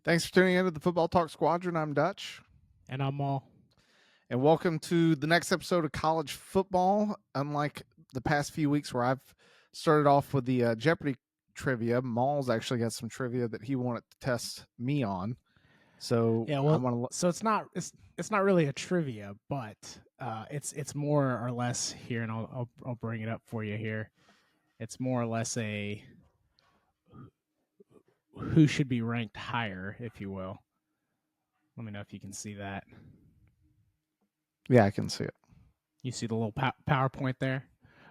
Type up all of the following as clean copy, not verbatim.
Thanks for tuning in to the Football Talk Squadron. I'm Dutch. And I'm Maul. And welcome to the next episode of College Football. Unlike the past few weeks where I've started off with the Jeopardy trivia, Maul's actually got some trivia that he wanted to test me on. So yeah, well, so it's not really a trivia, but it's more or less here, and I'll bring it up for you here. It's more or less a who should be ranked higher, if you will. Let me know if you can see that. Yeah, I can see it. You see the little PowerPoint there?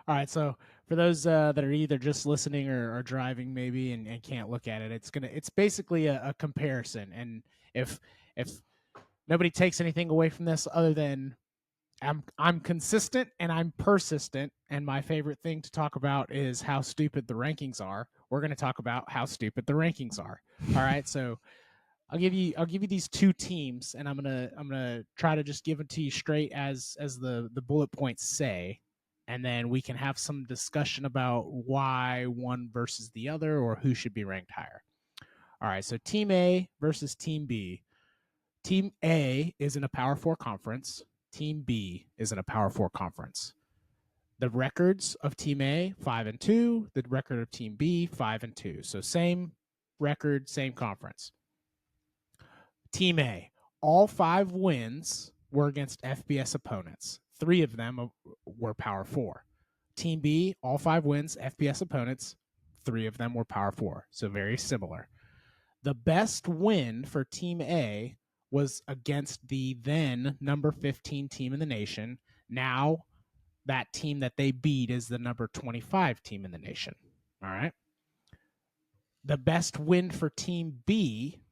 All right, so for those that are either just listening or driving maybe and can't look at it, it's basically a comparison. And if nobody takes anything away from this other than I'm consistent and I'm persistent, and my favorite thing to talk about is how stupid the rankings are. We're going to talk about how stupid the rankings are. All right, so I'll give you these two teams, and I'm gonna try to just give it to you straight as the bullet points say, and then we can have some discussion about why one versus the other or who should be ranked higher. All right, so Team A versus Team B. Team A is in a Power 4 conference. Team B is in a Power 4 conference. The records of Team A, 5-2. The record of Team B, 5-2. So same record, same conference. Team A, all 5 wins were against FBS opponents. 3 of them were Power 4. Team B, all 5 wins, FBS opponents. 3 of them were Power 4. So very similar. The best win for Team A was against the then number 15 team in the nation. Now that team that they beat is the number 25 team in the nation. All right. The best win for Team B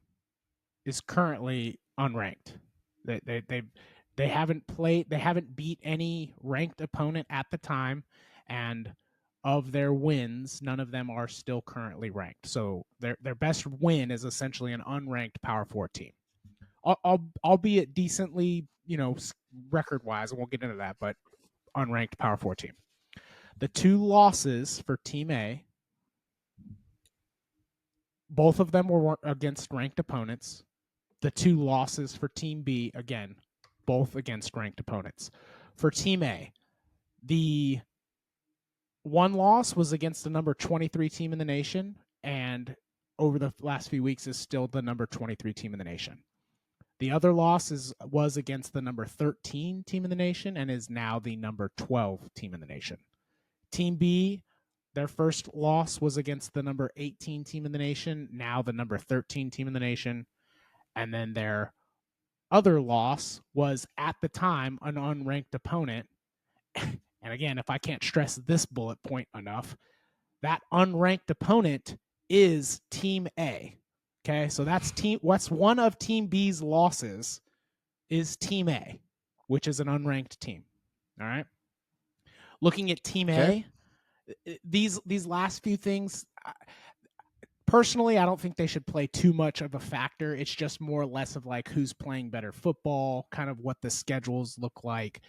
is currently unranked. They haven't beat any ranked opponent at the time, and of their wins, none of them are still currently ranked. So their best win is essentially an unranked Power 4 team. Albeit decently, record wise, and we'll get into that, but unranked Power 4 team. The 2 losses for Team A, both of them were against ranked opponents. The 2 losses for Team B, again, both against ranked opponents. For Team A, the 1 loss was against the number 23 team in the nation, and over the last few weeks is still the number 23 team in the nation. The other loss was against the number 13 team in the nation and is now the number 12 team in the nation. Team B, their first loss was against the number 18 team in the nation, now the number 13 team in the nation. And then their other loss was, at the time, an unranked opponent. And again, if I can't stress this bullet point enough, that unranked opponent is Team A. Okay, so what's one of Team B's losses is Team A, which is an unranked team. All right. Looking at Team A, these last few things, personally, I don't think they should play too much of a factor. It's just more or less of like who's playing better football, kind of what the schedules look like.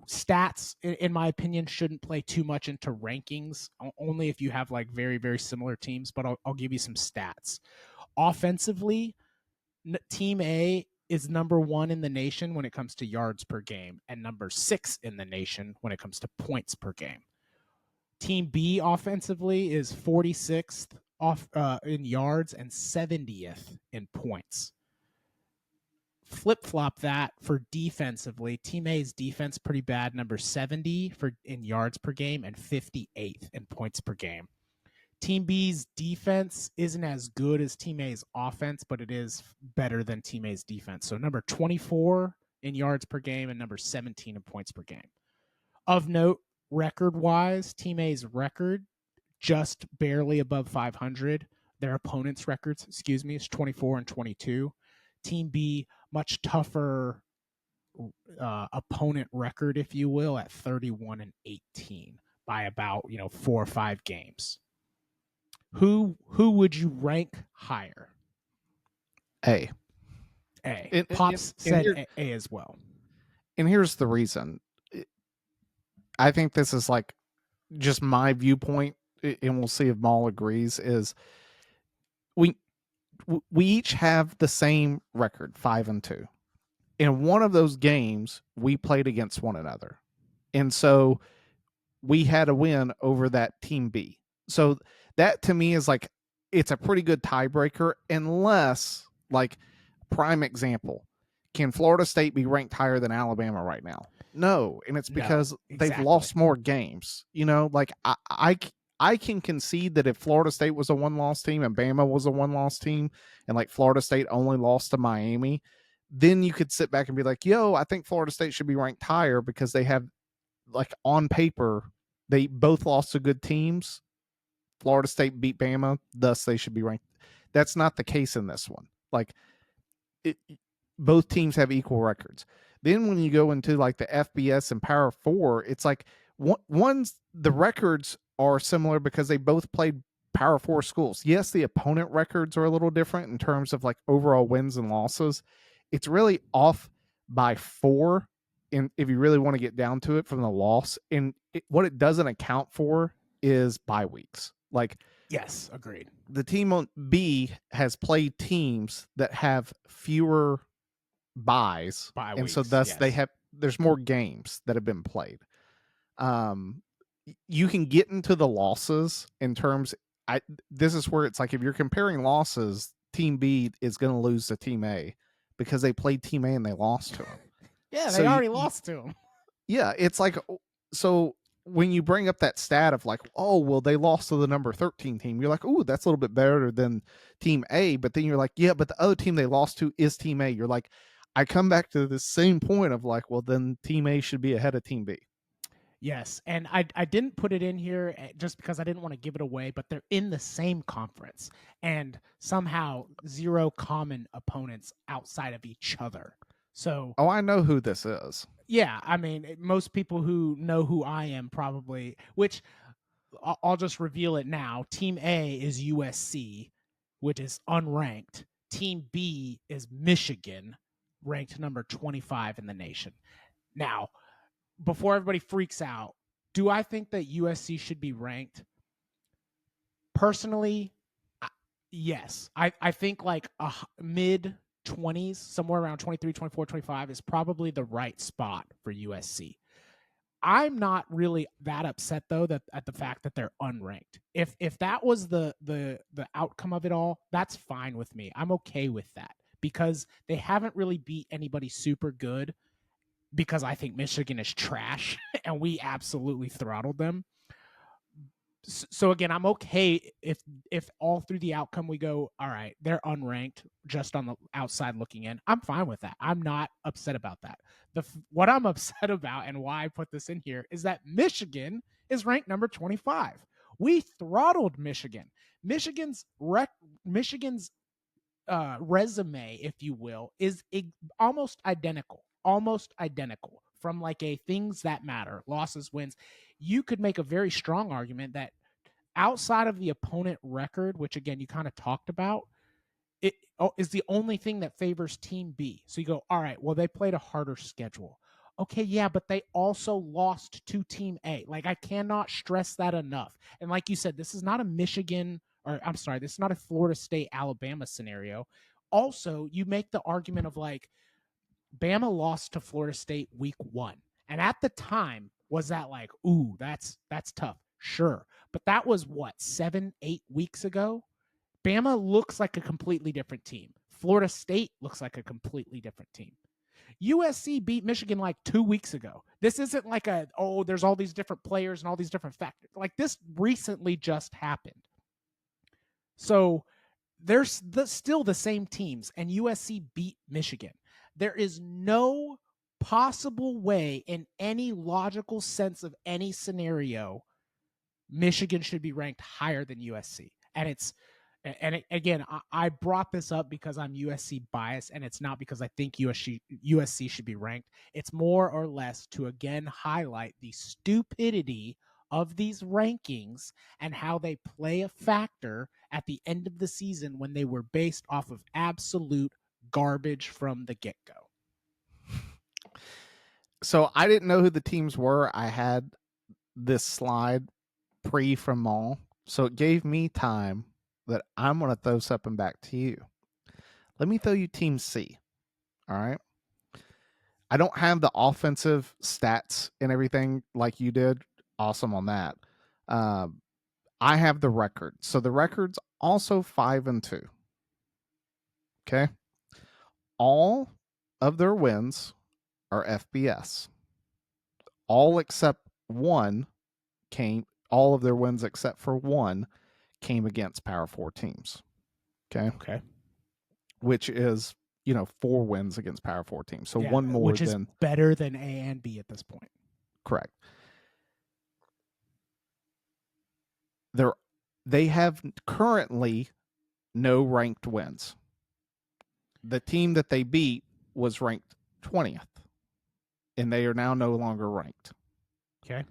Stats, in my opinion, shouldn't play too much into rankings, only if you have like very, very similar teams, but I'll give you some stats. Offensively, Team A is number 1 in the nation when it comes to yards per game and number 6 in the nation when it comes to points per game. Team B offensively is 46th in yards and 70th in points. Flip-flop that for defensively. Team A's defense pretty bad, number 70 in yards per game and 58th in points per game. Team B's defense isn't as good as Team A's offense, but it is better than Team A's defense. So number 24 in yards per game and number 17 in points per game. Of note, record-wise, Team A's record just barely above 500. Their opponent's records, is 24-22. Team B, much tougher opponent record, if you will, at 31-18. by about 4 or 5 games. Who would you rank higher? A. A. And, and, Pops and said here, A as well. and here's the reason. I think this is like just my viewpoint, and we'll see if Maul agrees. Is we we each have the same record, 5-2. In one of those games, we played against one another, and so we had a win over that team B. So that to me is like it's a pretty good tiebreaker, unless like prime example, can Florida State be ranked higher than Alabama right now? No, and it's because No, they've exactly. lost more games. Like I can concede that if Florida State was a one-loss team and Bama was a one-loss team, and like Florida State only lost to Miami, then you could sit back and be like, yo, I think Florida State should be ranked higher because they have, like, on paper, they both lost to good teams. Florida State beat Bama, thus they should be ranked. That's not the case in this one. Like, both teams have equal records. Then when you go into like the FBS and Power 4, it's like the records are similar because they both played Power 4 schools. Yes, the opponent records are a little different in terms of like overall wins and losses. It's really off by 4, and if you really want to get down to it, from the loss. And what it doesn't account for is bye weeks. Like, yes, agreed. The team on B has played teams that have fewer buys, and so thus there's more games that have been played. You can get into the losses in terms. This is where it's like, if you're comparing losses, Team B is going to lose to Team A because they played Team A and they lost to them. Yeah, they already lost to them. Yeah, it's like, so when you bring up that stat of like, oh, well, they lost to the number 13 team, you're like, oh, that's a little bit better than Team A. But then you're like, yeah, but the other team they lost to is Team A. You're like, I come back to the same point of like, well, then Team A should be ahead of Team B. Yes, and I didn't put it in here just because I didn't want to give it away, but they're in the same conference and somehow 0 common opponents outside of each other. So, oh, I know who this is. Yeah, I mean, most people who know who I am probably, which I'll just reveal it now. Team A is USC, which is unranked. Team B is Michigan, ranked number 25 in the nation. Now, before everybody freaks out, do I think that USC should be ranked? Personally, yes. I think like a mid 20s, somewhere around 23, 24, 25 is probably the right spot for USC. I'm not really that upset though that at the fact that they're unranked. If that was the outcome of it all, that's fine with me. I'm okay with that because they haven't really beat anybody super good, because I think Michigan is trash and we absolutely throttled them. So again, I'm okay if all through the outcome we go, all right, they're unranked just on the outside looking in. I'm fine with that. I'm not upset about that. What I'm upset about and why I put this in here is that Michigan is ranked number 25. We throttled Michigan. Michigan's resume, if you will, is almost identical from like a things that matter, losses, wins. You could make a very strong argument that outside of the opponent record, which again you kind of talked about, it is the only thing that favors Team B. So you go, all right, well, they played a harder schedule. Okay, yeah, but they also lost to Team A. Like, I cannot stress that enough. And like you said, this is not a Michigan, or I'm sorry, this is not a Florida State Alabama scenario. Also, you make the argument of like, Bama lost to Florida State week 1. And at the time, was that like, ooh, that's tough? Sure. But that was what, 7-8 weeks ago? Bama looks like a completely different team. Florida State looks like a completely different team. USC beat Michigan like 2 weeks ago. This isn't like there's all these different players and all these different factors. Like, this recently just happened. So they're still the same teams, and USC beat Michigan. There is no possible way in any logical sense of any scenario Michigan should be ranked higher than USC. Again, I brought this up because I'm USC biased, and it's not because I think USC should be ranked. It's more or less to again highlight the stupidity of these rankings and how they play a factor at the end of the season when they were based off of absolute garbage from the get-go. So I didn't know who the teams were. I had this slide pre from Maul, so it gave me time that I'm going to throw something back to you. Let me throw you Team C. All right. I don't have the offensive stats and everything like you did. Awesome on that. I have the record. So the record's also 5-2. Okay. All of their wins are FBS. All except one all of their wins except for one came against Power 4 teams. Okay. Which is, 4 wins against Power 4 teams. So one more which is than better than A and B at this point. Correct. They have currently no ranked wins. The team that they beat was ranked 20th, and they are now no longer ranked. Okay.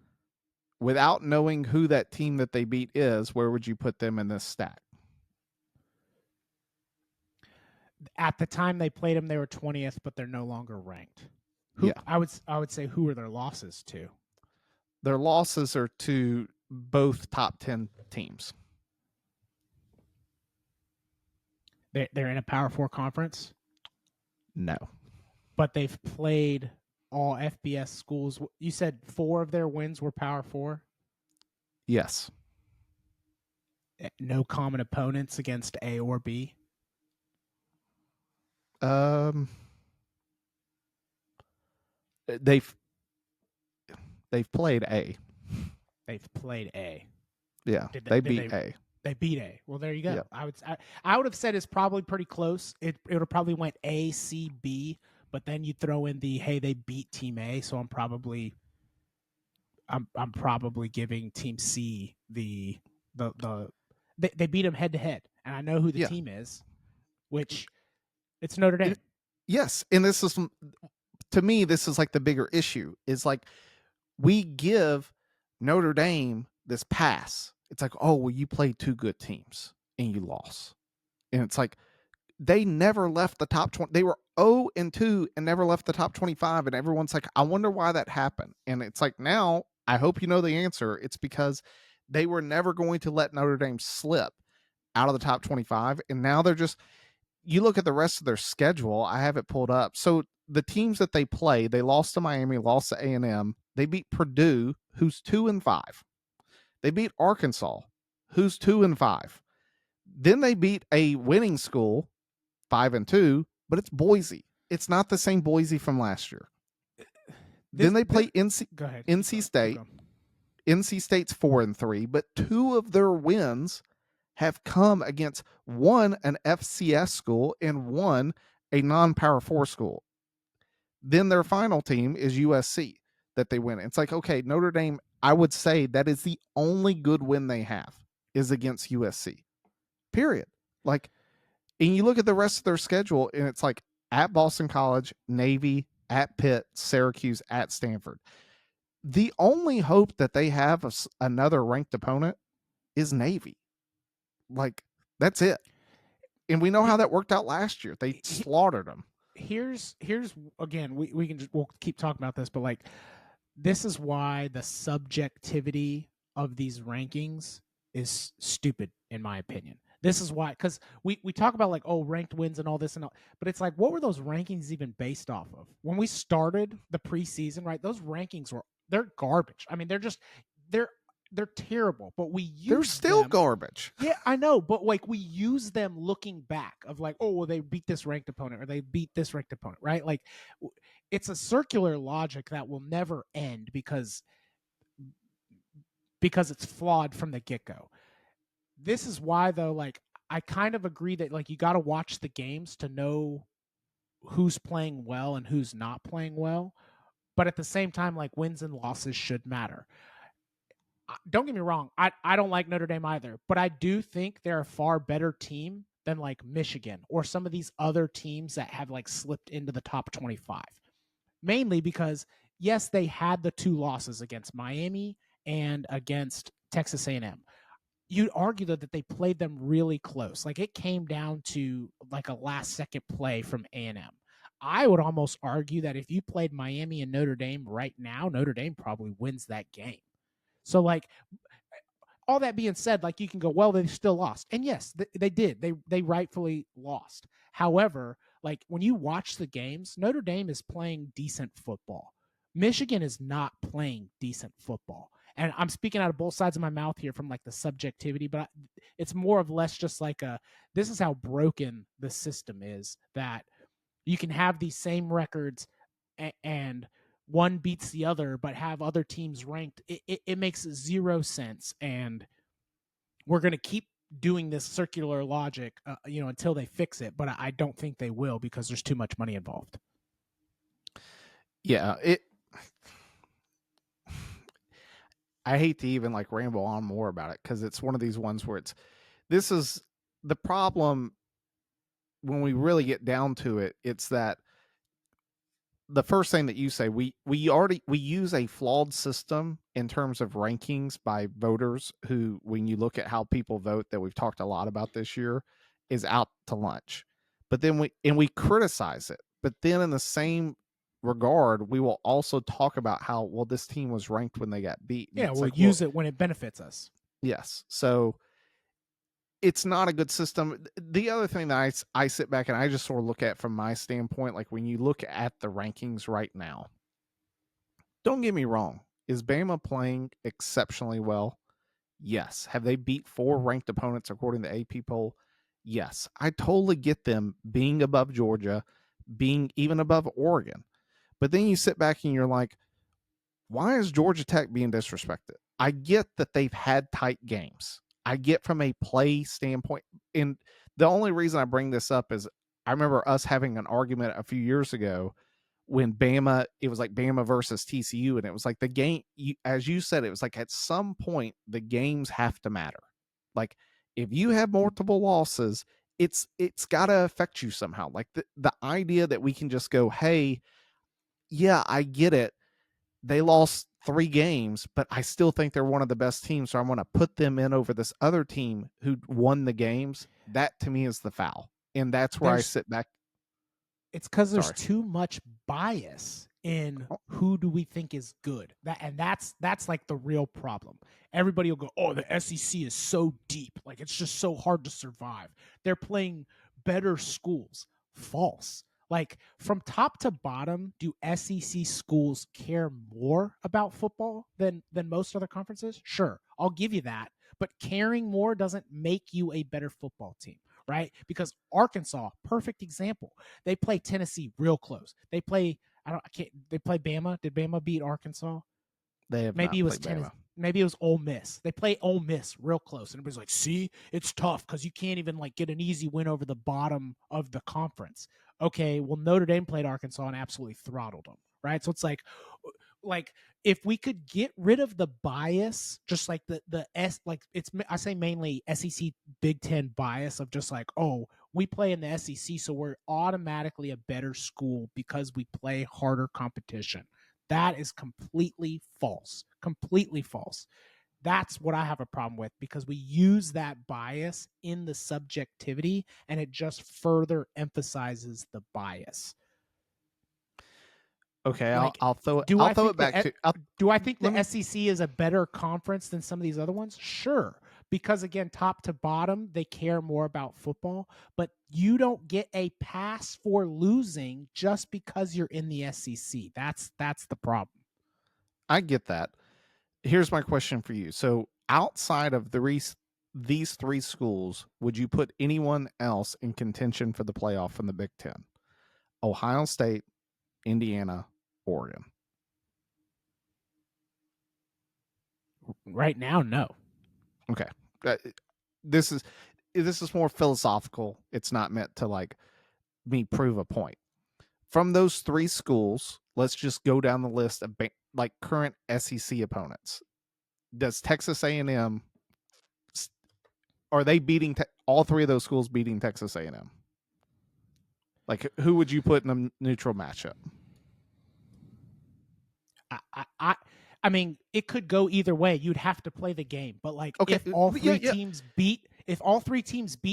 Without knowing who that team that they beat is, where would you put them in this stack? At the time they played them, they were 20th, but they're no longer ranked. Yeah. I would say, who are their losses to? Their losses are to both top 10 teams. They're in a Power 4 conference? No. But they've played all FBS schools. You said 4 of their wins were Power 4? Yes. No common opponents against A or B? They've played A. They've played A. Yeah, they beat A. They beat A. Well, there you go. Yep. I would have said it's probably pretty close. It would have probably went A, C, B, but then you throw in the hey, they beat Team A, so I'm probably giving Team C the they beat them head to head, and I know who the team is, which it's Notre Dame. Yes, and this is, to me, this is like the bigger issue is like we give Notre Dame this pass. It's like, oh, well, you played 2 good teams and you lost. And it's like they never left the top 20. They were 0-2 and never left the top 25. And everyone's like, I wonder why that happened. And it's like, now I hope you know the answer. It's because they were never going to let Notre Dame slip out of the top 25. And now they're just, you look at the rest of their schedule. I have it pulled up. So the teams that they play, they lost to Miami, lost to A&M. They beat Purdue, who's 2-5. They beat Arkansas, who's 2-5. Then they beat a winning school, 5-2, but it's Boise. It's not the same Boise from last year. Then they play NC State. NC State's 4-3, but 2 of their wins have come against one an FCS school and one a non-Power 4 school. Then their final team is USC that they win. It's like, okay, Notre Dame, I would say that is the only good win they have is against USC. Period. Like, and you look at the rest of their schedule, and it's like at Boston College, Navy, at Pitt, Syracuse, at Stanford. The only hope that they have of another ranked opponent is Navy. Like, that's it. And we know how that worked out last year. They slaughtered them. Here's again, we'll keep talking about this, but like, this is why the subjectivity of these rankings is stupid, in my opinion. This is why, because we talk about like, oh, ranked wins and all this and all, but it's like, what were those rankings even based off of? When we started the preseason, right? Those rankings they're garbage. I mean, they're terrible, but they're still garbage. Yeah, I know, but like we use them looking back of like, oh, well, they beat this ranked opponent or they beat this ranked opponent, right? Like, it's a circular logic that will never end because it's flawed from the get-go. This is why, though, like, I kind of agree that like you got to watch the games to know who's playing well and who's not playing well, but at the same time, like, wins and losses should matter. Don't get me wrong, I don't like Notre Dame either, but I do think they're a far better team than like Michigan or some of these other teams that have like slipped into the top 25. Mainly because, yes, they had the 2 losses against Miami and against Texas A&M. You'd argue though that they played them really close. Like it came down to like a last second play from A&M. I would almost argue that if you played Miami and Notre Dame right now, Notre Dame probably wins that game. So like all that being said, like you can go, well, they still lost. And yes, they did. They rightfully lost. However, like when you watch the games, Notre Dame is playing decent football. Michigan is not playing decent football. And I'm speaking out of both sides of my mouth here from like the subjectivity, but it's more of less just like this is how broken the system is, that you can have these same records and one beats the other, but have other teams ranked. It makes zero sense. And we're going to keep doing this circular logic, until they fix it. But I don't think they will, because there's too much money involved. Yeah, I hate to even like ramble on more about it, because it's one of these ones where this is the problem when we really get down to it. It's that the first thing that you say, we use a flawed system in terms of rankings by voters who, when you look at how people vote, that we've talked a lot about this year, is out to lunch. But then we criticize it. But then in the same regard, we will also talk about how, well, this team was ranked when they got beat. Yeah, we'll use it when it benefits us. Yes. So it's not a good system. The other thing that I sit back and I just sort of look at from my standpoint, like when you look at the rankings right now, don't get me wrong, is Bama playing exceptionally well? Yes. Have they beat 4 ranked opponents according to AP poll? Yes. I totally get them being above Georgia, being even above Oregon. But then you sit back and you're like, why is Georgia Tech being disrespected? I get that they've had tight games. I get from a play standpoint. And the only reason I bring this up is I remember us having an argument a few years ago when Bama, it was like Bama versus TCU. And it was like the game, as you said, it was like at some point the games have to matter. Like if you have multiple losses, it's got to affect you somehow. Like the idea that we can just go, hey, yeah, I get it, they lost 3 games, but I still think they're one of the best teams. So I'm going to put them in over this other team who won the games. That to me is the foul. And that's where I sit back. It's because there's too much bias in who do we think is good. That's like the real problem. Everybody will go, oh, the SEC is so deep. Like it's just so hard to survive. They're playing better schools. False. Like from top to bottom, do SEC schools care more about football than most other conferences? Sure, I'll give you that. But caring more doesn't make you a better football team, right? Because Arkansas, perfect example. They play Tennessee real close. They play they play Bama. Did Bama beat Arkansas? They have Maybe not it was played Tennessee. Bama. Maybe it was Ole Miss. They play Ole Miss real close, and everybody's like, "See, it's tough because you can't even like get an easy win over the bottom of the conference." Okay, well Notre Dame played Arkansas and absolutely throttled them, right? So it's like if we could get rid of the bias, just like the I say mainly SEC Big Ten bias of just like, oh, we play in the SEC, so we're automatically a better school because we play harder competition. That is completely false. Completely false. That's what I have a problem with, because we use that bias in the subjectivity and it just further emphasizes the bias. Okay, Like, I'll throw it back to. Do I think the SEC is a better conference than some of these other ones? Sure, because again, top to bottom, they care more about football. But you don't get a pass for losing just because you're in the SEC. That's the problem. I get that. Here's my question for you. So outside of these 3 schools, would you put anyone else in contention for the playoff from the Big Ten? Ohio State, Indiana, Oregon. Right now, no. Okay. This is more philosophical. It's not meant to like me prove a point. From those 3 schools, let's just go down the list of like current SEC opponents. Does Texas A&M, are they beating all 3 of those schools beating Texas A&M? Like who would you put in a neutral matchup? I mean, it could go either way. You'd have to play the game, but like Okay, if all three yeah. teams beat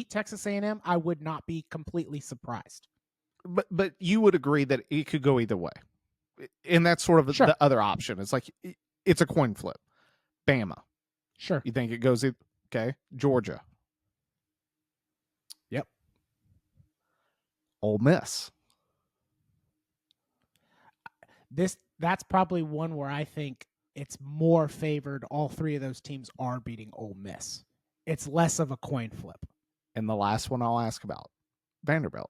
Texas A&M, I would not be completely surprised. But you would agree that it could go either way, and that's sort of Sure. the other option. It's like it's a coin flip. Bama, Sure. you think it goes? Okay, Georgia, Yep. Ole Miss. That's probably one where I think it's more favored. All three of those teams are beating Ole Miss. It's less of a coin flip. And the last one I'll ask about, Vanderbilt.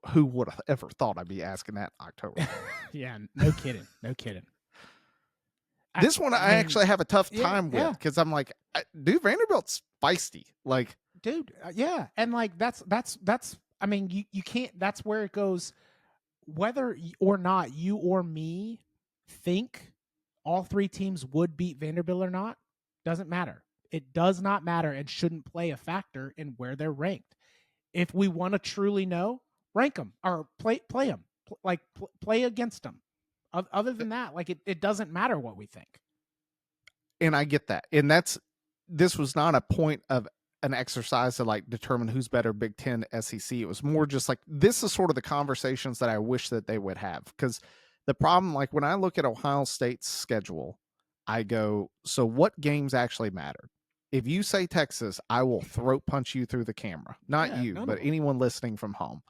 Who would have ever thought I'd be asking that in October? Yeah, no kidding. No kidding. This one I actually have a tough time with because I'm like, dude, Vanderbilt's feisty. Like, dude, yeah. And like that's I mean, you can't, that's where it goes. Whether or not you or me think all three teams would beat Vanderbilt or not, doesn't matter. It does not matter and shouldn't play a factor in where they're ranked. If we want to truly know, rank them or play them, play against them. Other than that, like it doesn't matter what we think. And I get that. And this was not a point of an exercise to like determine who's better, Big Ten, SEC. It was more just like, this is sort of the conversations that I wish that they would have. Because the problem, like when I look at Ohio State's schedule, I go, so what games actually matter? If you say Texas, I will throat punch you through the camera. Not you, but anyone listening from home.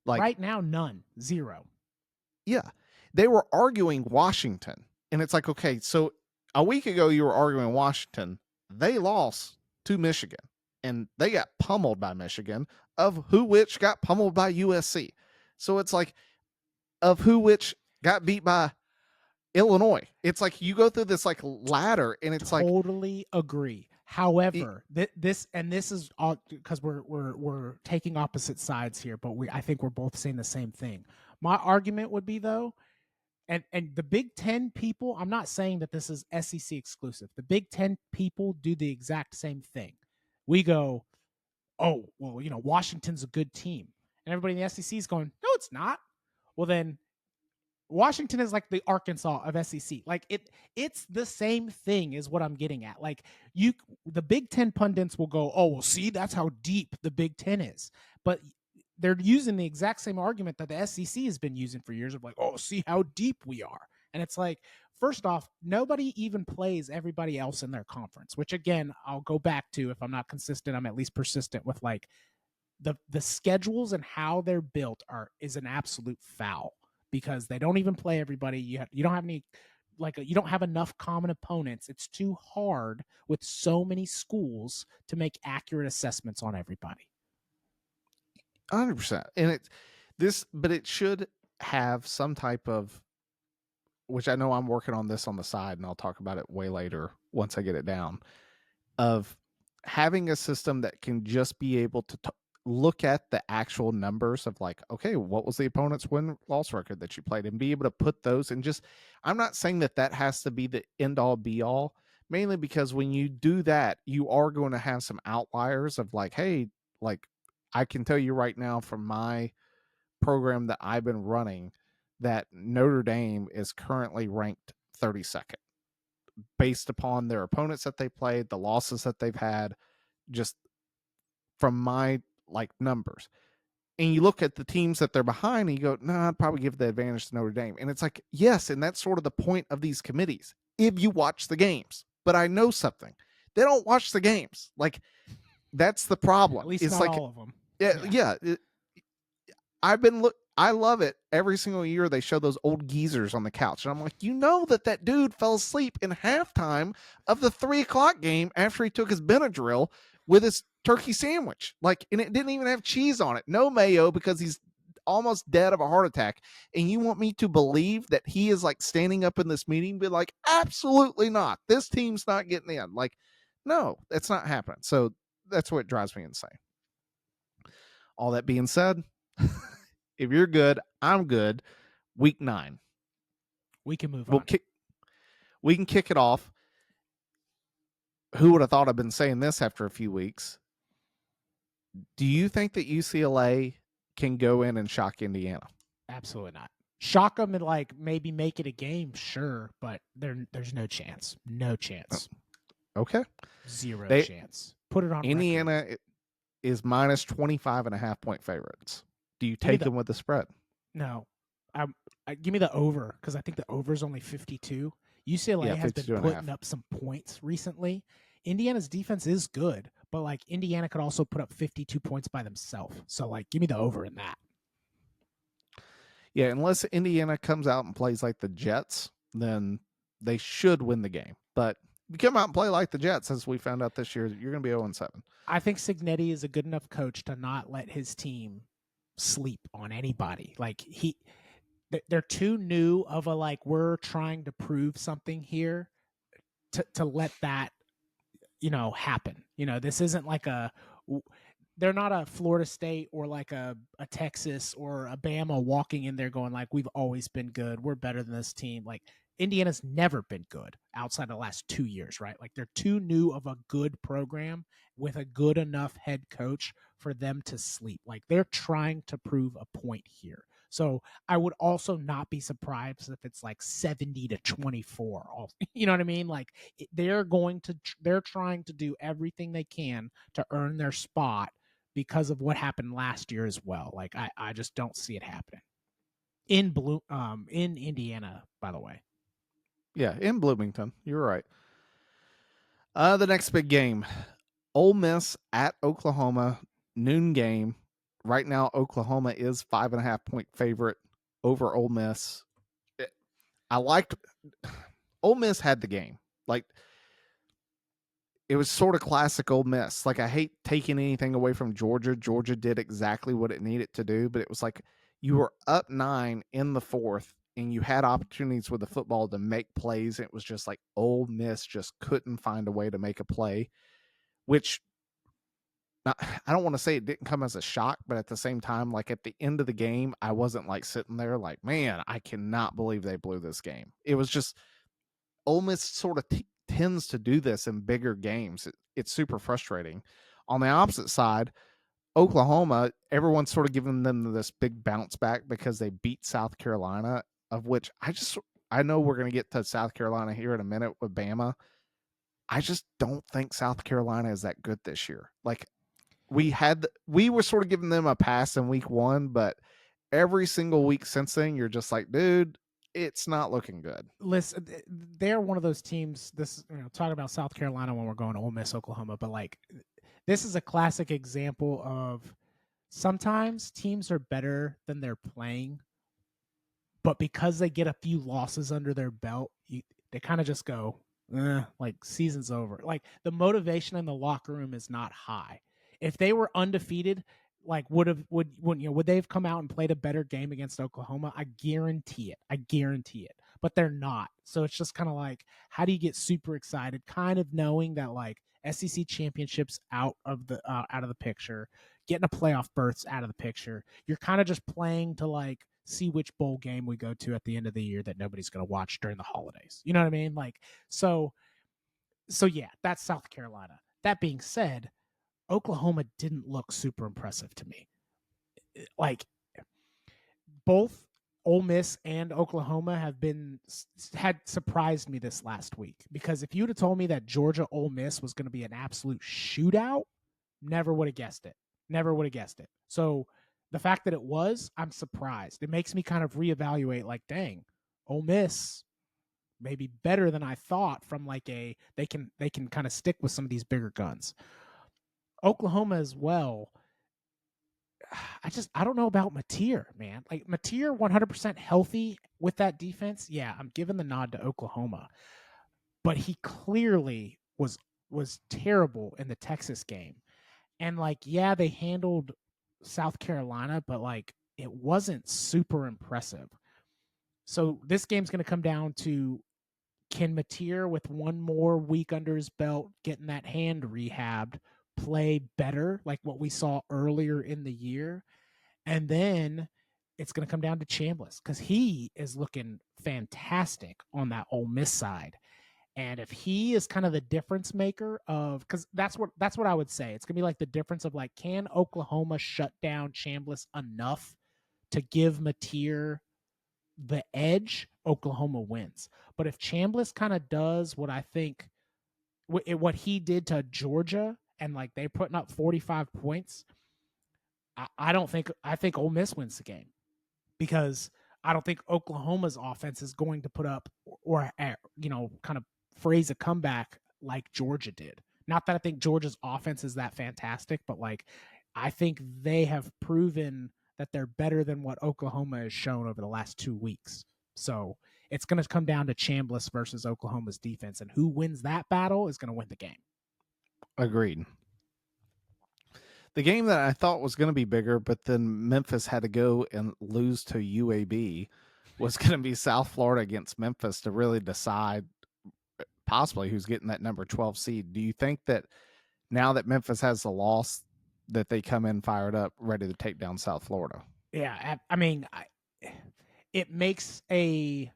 Like right now, none. Zero. Yeah. They were arguing Washington. And it's like, okay, so a week ago you were arguing Washington. They lost to Michigan. And they got pummeled by Michigan, of who which got pummeled by USC. So it's like, of who which got beat by Illinois. It's like you go through this like ladder, and it's totally agree. However, this is all because we're taking opposite sides here, but I think we're both saying the same thing. My argument would be though, and the Big Ten people, I'm not saying that this is SEC exclusive. The Big Ten people do the exact same thing. We go, oh, well, Washington's a good team. And everybody in the SEC is going, no, it's not. Well, then Washington is like the Arkansas of SEC. Like it's the same thing is what I'm getting at. Like the Big Ten pundits will go, oh, well, see, that's how deep the Big Ten is. But they're using the exact same argument that the SEC has been using for years of like, oh, see how deep we are. And it's like, first off, nobody even plays everybody else in their conference, which again, I'll go back to, if I'm not consistent, I'm at least persistent with like the schedules and how they're built is an absolute foul because they don't even play everybody. You don't have any, you don't have enough common opponents. It's too hard with so many schools to make accurate assessments on everybody. 100%. And but it should have some type of, which I know I'm working on this on the side, and I'll talk about it way later once I get it down, of having a system that can just be able to look at the actual numbers of like, okay, what was the opponent's win-loss record that you played, and be able to put those and just, I'm not saying that has to be the end-all be-all, mainly because when you do that, you are going to have some outliers of like, hey, like I can tell you right now from my program that I've been running, that Notre Dame is currently ranked 32nd based upon their opponents that they played, the losses that they've had, just from my like numbers. And you look at the teams that they're behind and you go, nah, I'd probably give the advantage to Notre Dame. And it's like, yes, and that's sort of the point of these committees, if you watch the games. But I know something. They don't watch the games. Like, that's the problem. At least it's not like, all of them. Yeah. I love it. Every single year they show those old geezers on the couch. And I'm like, that dude fell asleep in halftime of the 3:00 game after he took his Benadryl with his turkey sandwich. Like, and it didn't even have cheese on it. No mayo because he's almost dead of a heart attack. And you want me to believe that he is like standing up in this meeting and be like, absolutely not. This team's not getting in. Like, no, that's not happening. So that's what drives me insane. All that being said, if you're good, I'm good. Week 9. We can move on. We can kick it off. Who would have thought I've been saying this after a few weeks? Do you think that UCLA can go in and shock Indiana? Absolutely not. shock them and like maybe make it a game, sure, but there's no chance. No chance. Okay. Zero They chance. Put it on record. Indiana is minus 25.5-point favorites. Do you take them with the spread? No. Give me the over, because I think the over is only 52. UCLA has been 52.5. putting up some points recently. Indiana's defense is good, but like Indiana could also put up 52 points by themselves. So like, give me the over in that. Yeah, unless Indiana comes out and plays like the Jets, then they should win the game. But if you come out and play like the Jets, as we found out this year, you're going to be 0-7. I think Cignetti is a good enough coach to not let his team sleep on anybody. Like they're too new of a like, we're trying to prove something here to let that, happen. This isn't like they're not a Florida State or like a Texas or a Bama walking in there going like, we've always been good, we're better than this team. Like Indiana's never been good outside the last 2 years, right? Like they're too new of a good program with a good enough head coach for them to sleep. Like they're trying to prove a point here. So I would also not be surprised if it's like 70-24. You know what I mean? Like they're trying to do everything they can to earn their spot because of what happened last year as well. Like I just don't see it happening in Indiana, by the way. Yeah, in Bloomington. You're right. The next big game, Ole Miss at Oklahoma, noon game. Right now, Oklahoma is 5.5-point favorite over Ole Miss. I liked Ole Miss had the game. Like it was sort of classic Ole Miss. Like I hate taking anything away from Georgia. Georgia did exactly what it needed to do, but it was like you were up 9 in the fourth and you had opportunities with the football to make plays. And it was just like Ole Miss just couldn't find a way to make a play, which I don't want to say it didn't come as a shock, but at the same time, like at the end of the game, I wasn't like sitting there like, man, I cannot believe they blew this game. It was just Ole Miss sort of tends to do this in bigger games. It's super frustrating. On the opposite side, Oklahoma, everyone's sort of giving them this big bounce back because they beat South Carolina, of which I know we're going to get to South Carolina here in a minute with Bama. I just don't think South Carolina is that good this year. Like we were sort of giving them a pass in week 1, but every single week since then, you're just like, dude, it's not looking good. Listen, they're one of those teams. This, talking about South Carolina when we're going to Ole Miss, Oklahoma, but like, this is a classic example of sometimes teams are better than they're playing, but because they get a few losses under their belt, they kind of just go, like season's over. Like the motivation in the locker room is not high. If they were undefeated, like would they have come out and played a better game against Oklahoma? I guarantee it. But they're not. So it's just kind of like, how do you get super excited, kind of knowing that like SEC championships out of the picture, getting a playoff berths out of the picture. You're kind of just playing to like see which bowl game we go to at the end of the year that nobody's going to watch during the holidays. You know what I mean? Like, so yeah, that's South Carolina. That being said, Oklahoma didn't look super impressive to me. Like both Ole Miss and Oklahoma had surprised me this last week, because if you'd have told me that Georgia Ole Miss was going to be an absolute shootout, never would have guessed it. So the fact that it was, I'm surprised. It makes me kind of reevaluate, like, dang, Ole Miss maybe better than I thought, from like they can kind of stick with some of these bigger guns. Oklahoma as well. I don't know about Mateer, man. Like Mateer 100% healthy with that defense. Yeah, I'm giving the nod to Oklahoma. But he clearly was terrible in the Texas game. And like, yeah, they handled South Carolina, but like it wasn't super impressive. So this game's going to come down to, can Mateer, with one more week under his belt, getting that hand rehabbed, play better like what we saw earlier in the year? And then it's going to come down to Chambliss, because he is looking fantastic on that Ole Miss side. And if he is kind of the difference maker of, because that's what I would say. It's going to be like the difference of like, can Oklahoma shut down Chambliss enough to give Mateer the edge, Oklahoma wins. But if Chambliss kind of does what I think what he did to Georgia, and like they're putting up 45 points, I think Ole Miss wins the game, because I don't think Oklahoma's offense is going to put up or kind of phrase a comeback like Georgia did. Not that I think Georgia's offense is that fantastic, but like I think they have proven that they're better than what Oklahoma has shown over the last 2 weeks. So it's going to come down to Chambliss versus Oklahoma's defense, and who wins that battle is going to win the game. Agreed. The game that I thought was going to be bigger, but then Memphis had to go and lose to UAB, was going to be South Florida against Memphis to really decide possibly who's getting that number 12 seed. Do you think that now that Memphis has the loss, that they come in fired up, ready to take down South Florida? Yeah, I mean, it makes it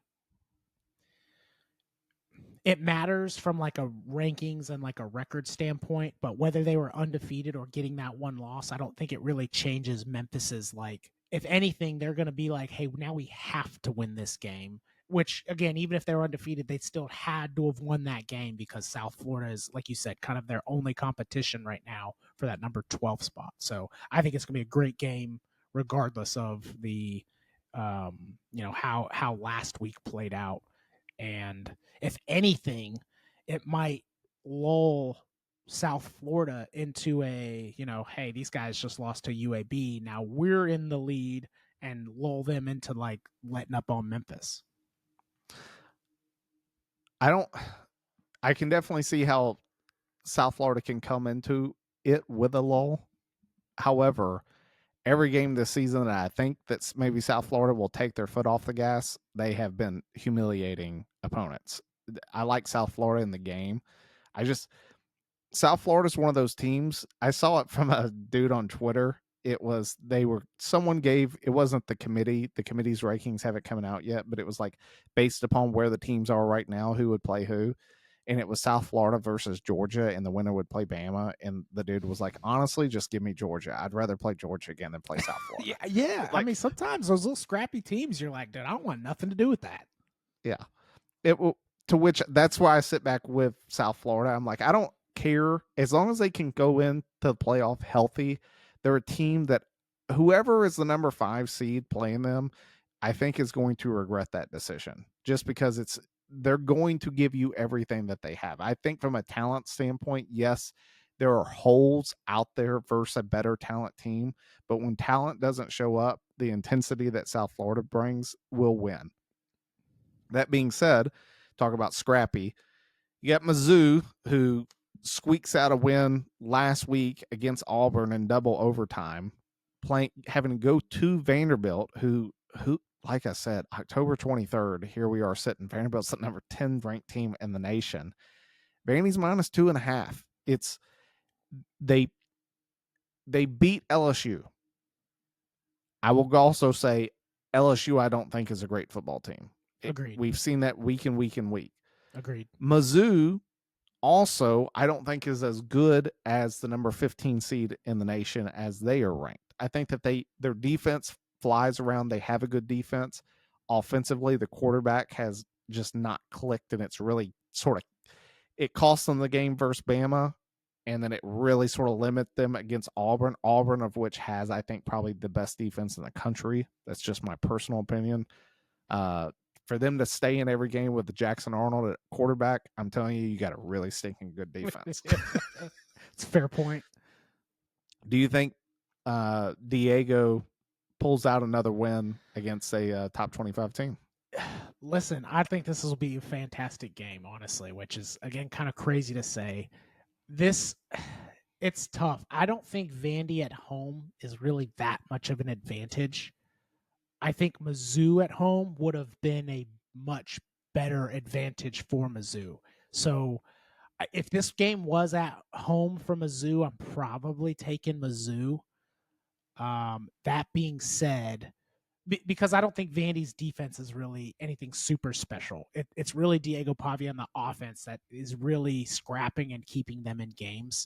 matters from like a rankings and like a record standpoint, but whether they were undefeated or getting that one loss, I don't think it really changes Memphis's, like, if anything, they're going to be like, hey, now we have to win this game, which again, even if they were undefeated, they still had to have won that game, because South Florida is, like you said, kind of their only competition right now for that number 12 spot. So I think it's going to be a great game regardless of the how last week played out. And if anything, it might lull South Florida into a, hey, these guys just lost to UAB. Now we're in the lead, and lull them into like letting up on Memphis. I can definitely see how South Florida can come into it with a lull. However, every game this season that I think that's maybe South Florida will take their foot off the gas, they have been humiliating opponents. I like South Florida in the game. South Florida is one of those teams. I saw it from a dude on Twitter. It wasn't the committee. The committee's rankings haven't coming out yet, but it was like based upon where the teams are right now, who would play who. And it was South Florida versus Georgia, and the winner would play Bama. And the dude was like, honestly, just give me Georgia. I'd rather play Georgia again than play South Florida. Yeah. Like, I mean, sometimes those little scrappy teams, you're like, dude, I don't want nothing to do with that. Yeah. To which that's why I sit back with South Florida. I'm like, I don't care as long as they can go into the playoff healthy. They're a team that whoever is the number 5 seed playing them, I think is going to regret that decision, just because they're going to give you everything that they have. I think from a talent standpoint, yes, there are holes out there versus a better talent team, but when talent doesn't show up, the intensity that South Florida brings will win. That being said, talk about scrappy. You got Mizzou, who squeaks out a win last week against Auburn in double overtime, having to go to Vanderbilt, who like I said, October 23rd, here we are sitting. Vanderbilt's the number 10 ranked team in the nation. Vandy's minus 2.5. They beat LSU. I will also say LSU, I don't think is a great football team. Agreed. We've seen that week in week in week. Agreed. Mizzou also, I don't think is as good as the number 15 seed in the nation as they are ranked. I think that their defense flies around. They have a good defense. Offensively, the quarterback has just not clicked, and it's really it cost them the game versus Bama, and then it really sort of limit them against Auburn. Auburn, of which has, I think, probably the best defense in the country. That's just my personal opinion. For them to stay in every game with the Jackson Arnold at quarterback, I'm telling you, you got a really stinking good defense. It's a fair point. Do you think Diego pulls out another win against a top 25 team? Listen, I think this will be a fantastic game, honestly, which is, again, kind of crazy to say. It's tough. I don't think Vandy at home is really that much of an advantage. I think Mizzou at home would have been a much better advantage for Mizzou. So if this game was at home for Mizzou, I'm probably taking Mizzou. That being said, because I don't think Vandy's defense is really anything super special. It's really Diego Pavia on the offense that is really scrapping and keeping them in games.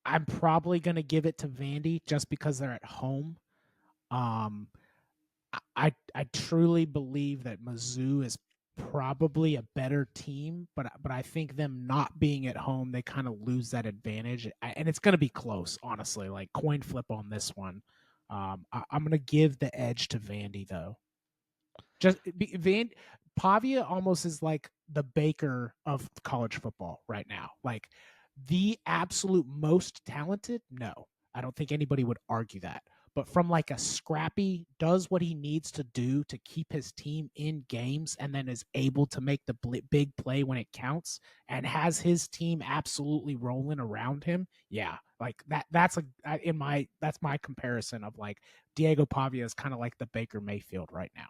I'm probably going to give it to Vandy just because they're at home. Um, I truly believe that Mizzou is probably a better team, but I think them not being at home, they kind of lose that advantage, and it's going to be close, honestly. Like coin flip on this one. I'm going to give the edge to Vandy though. Just Van Pavia almost is like the Baker of college football right now. Like the absolute most talented. No, I don't think anybody would argue that. But from like a scrappy, does what he needs to do to keep his team in games, and then is able to make the big play when it counts, and has his team absolutely rolling around him. Yeah, like that. That's that's my comparison of like Diego Pavia is kind of like the Baker Mayfield right now.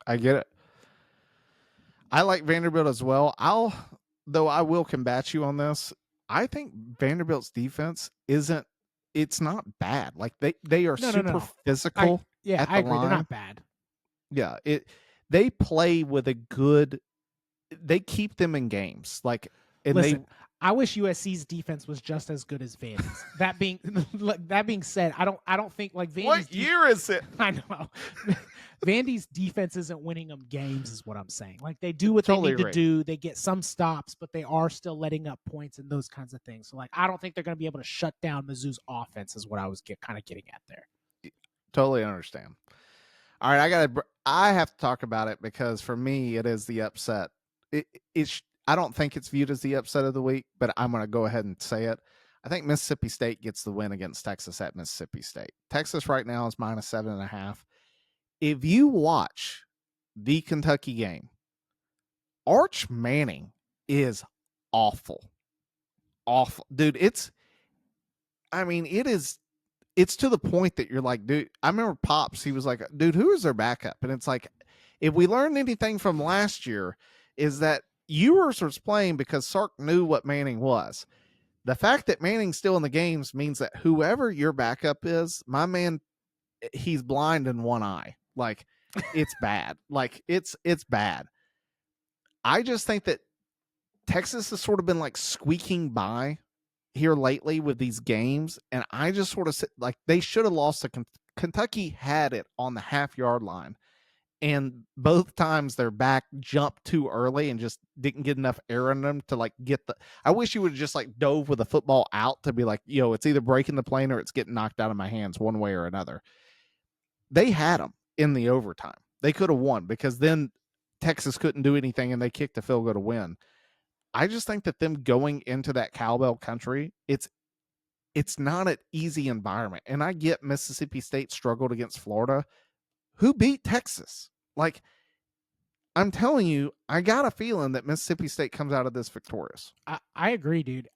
I get it. I like Vanderbilt as well. Though I will combat you on this. I think Vanderbilt's defense isn't. It's not bad. Like they are super No. physical I at the agree. They're line. not bad. Yeah, they play with a good. They keep them in games. Like and Listen, I wish USC's defense was just as good as Vandy's. that being said, I don't think like Vandy's. What year is it? I know. Vandy's defense isn't winning them games, is what I'm saying. Like they do what Totally they need agree. to do. They get some stops, but they are still letting up points and those kinds of things. So like I don't think they're going to be able to shut down Mizzou's offense. Is what I was kind of getting at there. Totally understand. All right, I have to talk about it because for me it is the upset. I don't think it's viewed as the upset of the week, but I'm going to go ahead and say it. I think Mississippi State gets the win against Texas at Mississippi State. Texas right now is -7.5. If you watch the Kentucky game, Arch Manning is awful. Awful. Dude, it's to the point that you're like, dude, I remember Pops, he was like, dude, who is their backup? And it's like, if we learned anything from last year, is that Ewers was playing because Sark knew what Manning was. The fact that Manning's still in the games means that whoever your backup is, my man, he's blind in one eye. Like, it's bad. Like, it's bad. I just think that Texas has sort of been like squeaking by here lately with these games, and I just sort of like they should have lost to Kentucky. Had it on the half-yard line, and both times their back jumped too early and just didn't get enough air in them to like get the. I wish you would have just like dove with the football out to be like, yo, it's either breaking the plane or it's getting knocked out of my hands one way or another. They had them in the overtime. They could have won because then Texas couldn't do anything and they kicked the field goal to win. I just think that them going into that cowbell country, it's not an easy environment. And I get Mississippi State struggled against Florida. Who beat Texas? Like, I'm telling you, I got a feeling that Mississippi State comes out of this victorious. I agree, dude.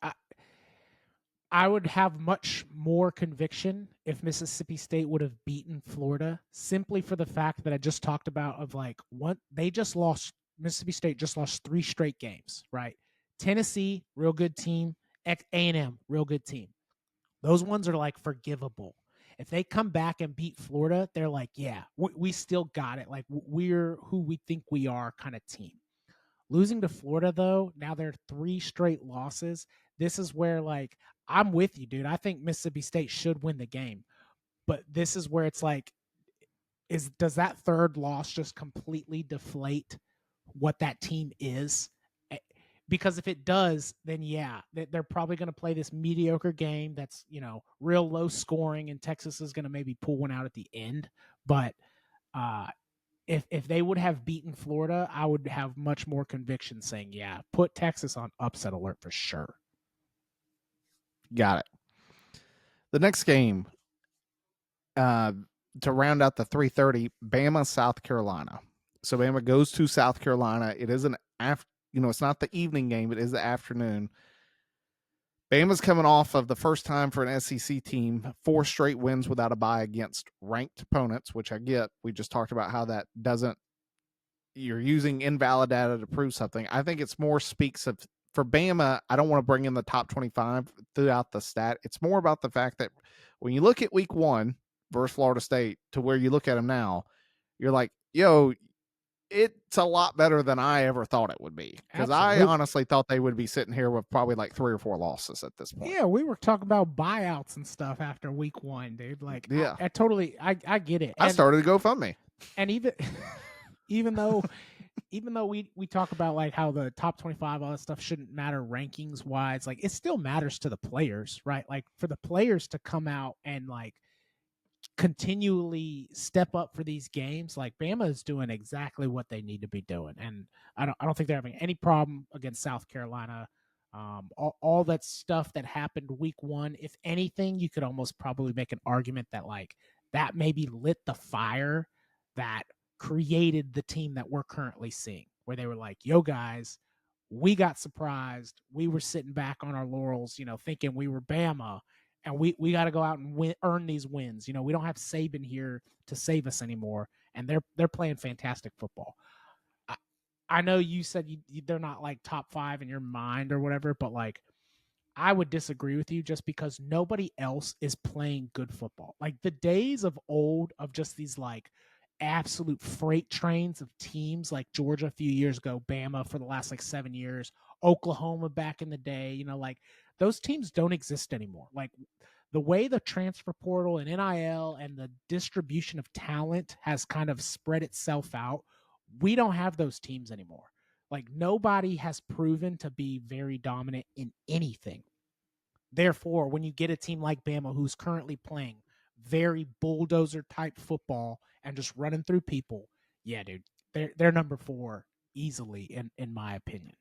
I would have much more conviction if Mississippi State would have beaten Florida, simply for the fact that I just talked about of like what they just lost. Mississippi State just lost 3 straight games, right? Tennessee, real good team. A&M, real good team. Those ones are like forgivable. If they come back and beat Florida, they're like, yeah, we still got it. Like we're who we think we are kind of team. Losing to Florida, though, now they're 3 straight losses. This is where, like, I'm with you, dude. I think Mississippi State should win the game. But this is where it's like, does that third loss just completely deflate what that team is? Because if it does, then yeah, they're probably going to play this mediocre game that's, real low scoring, and Texas is going to maybe pull one out at the end. But if they would have beaten Florida, I would have much more conviction saying, yeah, put Texas on upset alert for sure. Got it. The next game, to round out the 3:30, Bama, South Carolina. So Bama goes to South Carolina. It is it's not the evening game, it is the afternoon. Bama's coming off of the first time for an SEC team, 4 straight wins without a bye against ranked opponents, which I get. We just talked about how that doesn't, you're using invalid data to prove something. I think it's more speaks of, for Bama, I don't want to bring in the top 25 throughout the stat. It's more about the fact that when you look at week 1 versus Florida State to where you look at them now, you're like, yo, it's a lot better than I ever thought it would be, because I Absolutely. honestly thought they would be sitting here with probably like 3 or 4 losses at this point. Yeah, we were talking about buyouts and stuff after week 1, dude. Like, Yeah. I totally, I get it, I started a GoFundMe. and even even though we talk about like how the top 25, all that stuff shouldn't matter rankings wise, like it still matters to the players, right? Like for the players to come out and like continually step up for these games, like Bama is doing exactly what they need to be doing, and I don't think they're having any problem against South Carolina. All that stuff that happened week 1, if anything, you could almost probably make an argument that like that maybe lit the fire that created the team that we're currently seeing, where they were like, "Yo, guys, we got surprised. We were sitting back on our laurels, thinking we were Bama, and we got to go out and earn these wins. We don't have Saban here to save us anymore, and they're playing fantastic football." I, I know you said they're not like top 5 in your mind or whatever, but like I would disagree with you just because nobody else is playing good football. Like the days of old of just these like absolute freight trains of teams like Georgia a few years ago, Bama for the last like 7 years, Oklahoma back in the day, like those teams don't exist anymore. Like the way the transfer portal and NIL and the distribution of talent has kind of spread itself out, we don't have those teams anymore. Like nobody has proven to be very dominant in anything. Therefore, when you get a team like Bama who's currently playing very bulldozer type football and just running through people, yeah, dude, they're number 4 easily in my opinion.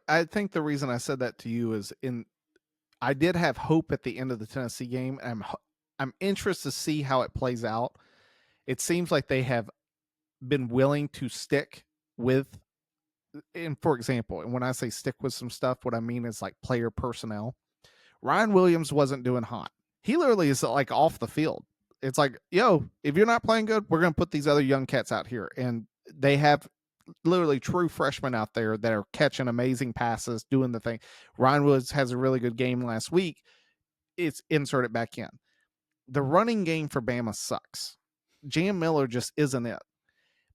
I think the reason I said that to you is I did have hope at the end of the Tennessee game, and I'm interested to see how it plays out. It seems like they have been willing to stick with, and for example, and when I say stick with some stuff, what I mean is like player personnel. Ryan Williams wasn't doing hot. He literally is like off the field. It's like, yo, if you're not playing good, we're going to put these other young cats out here. And they have literally true freshmen out there that are catching amazing passes, doing the thing. Ryan Williams has a really good game last week. It's inserted back in. The running game for Bama sucks. Jam Miller just isn't it.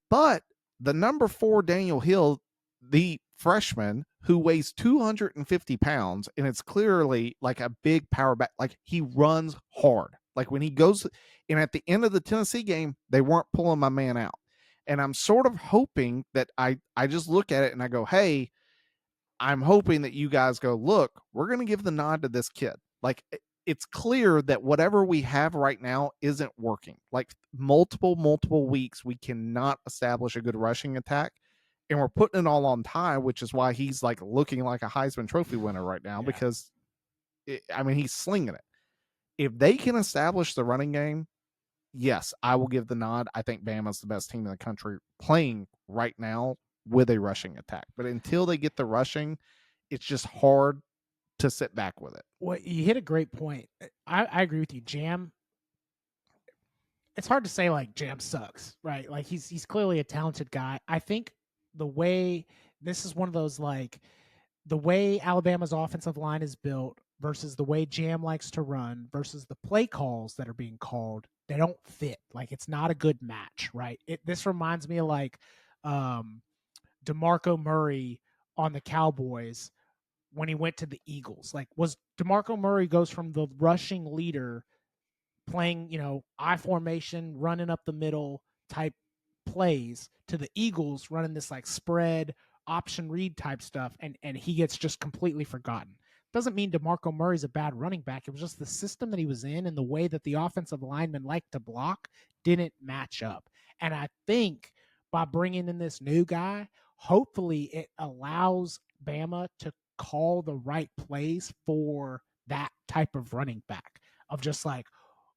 But the number 4 Daniel Hill, the freshman who weighs 250 pounds, and it's clearly like a big power back, like he runs hard. Like when he goes, and at the end of the Tennessee game, they weren't pulling my man out. And I'm sort of hoping that I just look at it and I go, hey, I'm hoping that you guys go, look, we're going to give the nod to this kid. Like it's clear that whatever we have right now isn't working. Like multiple weeks, we cannot establish a good rushing attack. And we're putting it all on Ty, which is why he's like looking like a Heisman Trophy winner right now, because he's slinging it. If they can establish the running game, yes, I will give the nod. I think Bama's the best team in the country playing right now with a rushing attack. But until they get the rushing, it's just hard to sit back with it. Well, you hit a great point. I agree with you. Jam, it's hard to say like Jam sucks, right? Like he's clearly a talented guy. I think the way this is one of those like the way Alabama's offensive line is built versus the way Jam likes to run versus the play calls that are being called, they don't fit. Like it's not a good match, right? This reminds me of like DeMarco Murray on the Cowboys when he went to the Eagles. Like was DeMarco Murray goes from the rushing leader playing, I formation, running up the middle type plays to the Eagles running this like spread option read type stuff, and he gets just completely forgotten. Doesn't mean DeMarco Murray's a bad running back. It was just the system that he was in and the way that the offensive linemen like to block didn't match up. And I think by bringing in this new guy, hopefully it allows Bama to call the right plays for that type of running back of just like,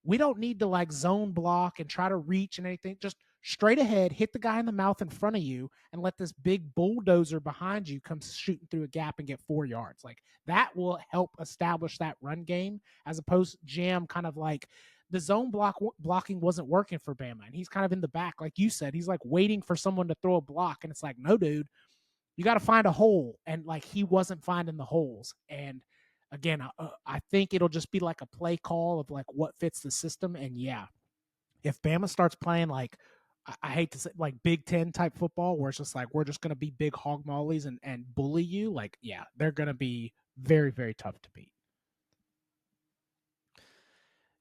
we don't need to like zone block and try to reach and anything. Just straight ahead, hit the guy in the mouth in front of you and let this big bulldozer behind you come shooting through a gap and get 4 yards. Like that will help establish that run game as opposed to Jam kind of like the zone blocking wasn't working for Bama. And he's kind of in the back. Like you said, he's like waiting for someone to throw a block. And it's like, no, dude, you got to find a hole. And like he wasn't finding the holes. And again, I think it'll just be like a play call of like what fits the system. And yeah, if Bama starts playing like I hate to say, like Big Ten type football, where it's just like we're just going to be big hog mollies and bully you. Like, yeah, they're going to be very, very tough to beat.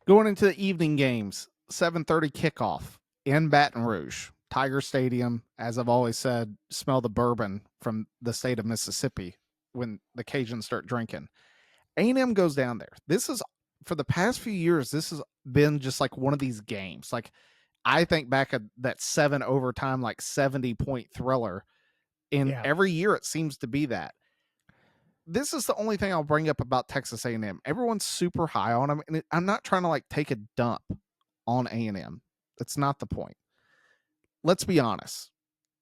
Going into the evening games, 7:30 kickoff in Baton Rouge, Tiger Stadium. As I've always said, smell the bourbon from the state of Mississippi when the Cajuns start drinking. A&M goes down there. This is for the past few years. This has been just like one of these games. Like I think back at that 7 overtime, like 70-point thriller, and Yeah. every year it seems to be that. This is the only thing I'll bring up about Texas A&M. Everyone's super high on them, and I'm not trying to like take a dump on A&M. That's not the point. Let's be honest.